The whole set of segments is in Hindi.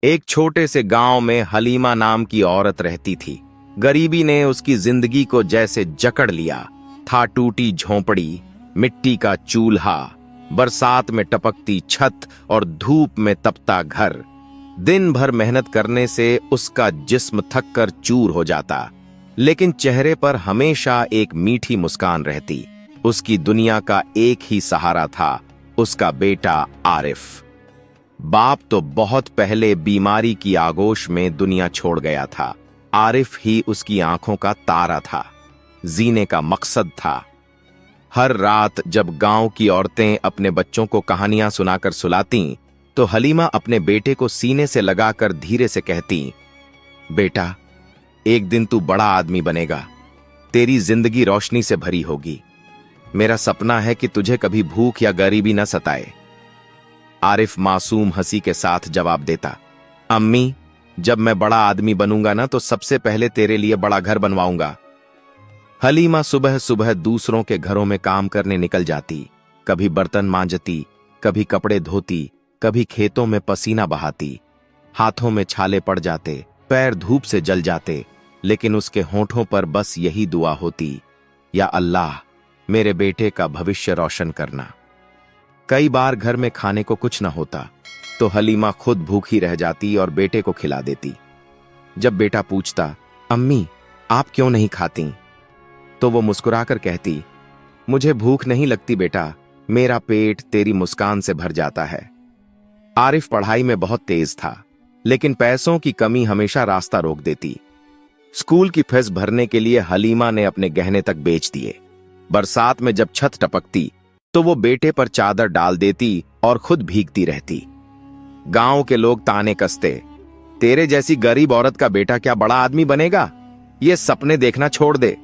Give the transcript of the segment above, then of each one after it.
एक छोटे से गांव में हलीमा नाम की औरत रहती थी। गरीबी ने उसकी जिंदगी को जैसे जकड़ लिया था। टूटी झोंपड़ी, मिट्टी का चूल्हा, बरसात में टपकती छत और धूप में तपता घर। दिन भर मेहनत करने से उसका जिस्म थक कर चूर हो जाता, लेकिन चेहरे पर हमेशा एक मीठी मुस्कान रहती। उसकी दुनिया का एक ही सहारा था, उसका बेटा आरिफ। बाप तो बहुत पहले बीमारी की आगोश में दुनिया छोड़ गया था। आरिफ ही उसकी आंखों का तारा था, जीने का मकसद था। हर रात जब गांव की औरतें अपने बच्चों को कहानियां सुनाकर सुलातीं, तो हलीमा अपने बेटे को सीने से लगाकर धीरे से कहती, बेटा, एक दिन तू बड़ा आदमी बनेगा, तेरी जिंदगी रोशनी से भरी होगी। मेरा सपना है कि तुझे कभी भूख या गरीबी न सताए। आरिफ मासूम हंसी के साथ जवाब देता, अम्मी, जब मैं बड़ा आदमी बनूंगा ना तो सबसे पहले तेरे लिए बड़ा घर बनवाऊंगा। हलीमा सुबह सुबह दूसरों के घरों में काम करने निकल जाती। कभी बर्तन मांजती, कभी कपड़े धोती, कभी खेतों में पसीना बहाती। हाथों में छाले पड़ जाते, पैर धूप से जल जाते, लेकिन उसके होंठों पर बस यही दुआ होती, या अल्लाह, मेरे बेटे का भविष्य रोशन करना। कई बार घर में खाने को कुछ न होता तो हलीमा खुद भूखी रह जाती और बेटे को खिला देती। जब बेटा पूछता, अम्मी, आप क्यों नहीं खाती, तो वो मुस्कुराकर कहती, मुझे भूख नहीं लगती बेटा, मेरा पेट तेरी मुस्कान से भर जाता है। आरिफ पढ़ाई में बहुत तेज था, लेकिन पैसों की कमी हमेशा रास्ता रोक देती। स्कूल की फीस भरने के लिए हलीमा ने अपने गहने तक बेच दिए। बरसात में जब छत टपकती तो वो बेटे पर चादर डाल देती और खुद भीगती रहती। गांव के लोग ताने कसते, तेरे जैसी गरीब औरत का बेटा क्या बड़ा आदमी बनेगा, ये सपने देखना छोड़ दे।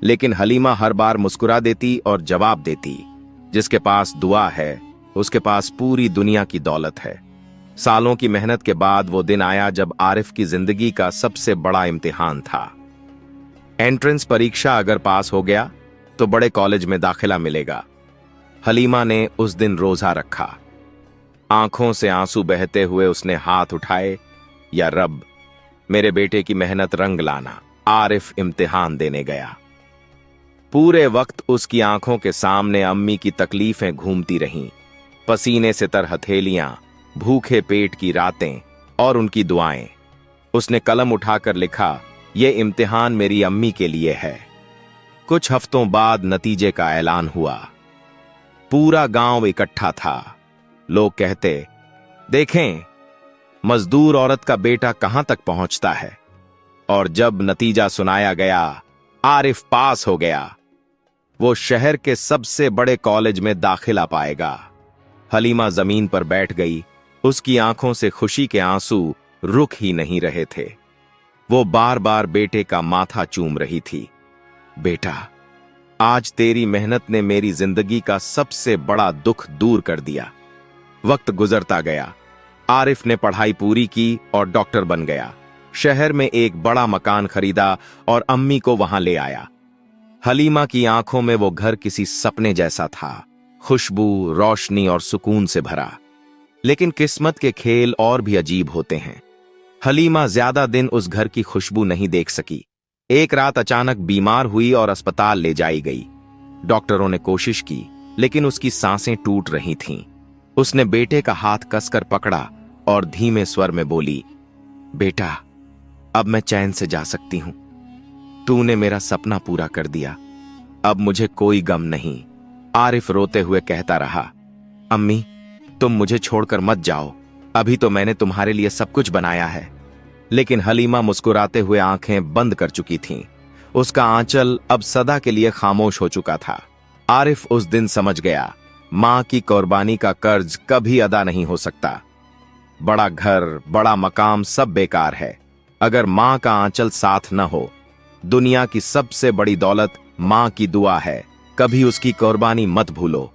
लेकिन हलीमा हर बार मुस्कुरा देती और जवाब देती, जिसके पास दुआ है उसके पास पूरी दुनिया की दौलत है। सालों की मेहनत के बाद वो दिन आया जब आरिफ की जिंदगी का सबसे बड़ा इम्तिहान था। एंट्रेंस परीक्षा अगर पास हो गया तो बड़े कॉलेज में दाखिला मिलेगा। हलीमा ने उस दिन रोजा रखा। आंखों से आंसू बहते हुए उसने हाथ उठाए, या रब, मेरे बेटे की मेहनत रंग लाना। आरिफ इम्तिहान देने गया। पूरे वक्त उसकी आंखों के सामने अम्मी की तकलीफें घूमती रहीं, पसीने से तर हथेलियां, भूखे पेट की रातें और उनकी दुआएं। उसने कलम उठाकर लिखा, यह इम्तिहान मेरी अम्मी के लिए है। कुछ हफ्तों बाद नतीजे का ऐलान हुआ। पूरा गांव इकट्ठा था। लोग कहते, देखें, मजदूर औरत का बेटा कहां तक पहुंचता है। और जब नतीजा सुनाया गया, आरिफ पास हो गया। वो शहर के सबसे बड़े कॉलेज में दाखिला पाएगा। हलीमा जमीन पर बैठ गई। उसकी आंखों से खुशी के आंसू रुक ही नहीं रहे थे। वो बार बार बेटे का माथा चूम रही थी। बेटा, आज तेरी मेहनत ने मेरी जिंदगी का सबसे बड़ा दुख दूर कर दिया। वक्त गुजरता गया। आरिफ ने पढ़ाई पूरी की और डॉक्टर बन गया। शहर में एक बड़ा मकान खरीदा और अम्मी को वहां ले आया। हलीमा की आंखों में वो घर किसी सपने जैसा था, खुशबू, रोशनी और सुकून से भरा। लेकिन किस्मत के खेल और भी अजीब होते हैं। हलीमा ज्यादा दिन उस घर की खुशबू नहीं देख सकी। एक रात अचानक बीमार हुई और अस्पताल ले जाई गई। डॉक्टरों ने कोशिश की, लेकिन उसकी सांसें टूट रही थीं। उसने बेटे का हाथ कसकर पकड़ा और धीमे स्वर में बोली, बेटा, अब मैं चैन से जा सकती हूं। तूने मेरा सपना पूरा कर दिया, अब मुझे कोई गम नहीं। आरिफ रोते हुए कहता रहा, अम्मी, तुम मुझे छोड़कर मत जाओ, अभी तो मैंने तुम्हारे लिए सब कुछ बनाया है। लेकिन हलीमा मुस्कुराते हुए आंखें बंद कर चुकी थीं। उसका आंचल अब सदा के लिए खामोश हो चुका था। आरिफ उस दिन समझ गया, मां की कुर्बानी का कर्ज कभी अदा नहीं हो सकता। बड़ा घर, बड़ा मकाम सब बेकार है अगर मां का आंचल साथ न हो। दुनिया की सबसे बड़ी दौलत मां की दुआ है, कभी उसकी कुर्बानी मत भूलो।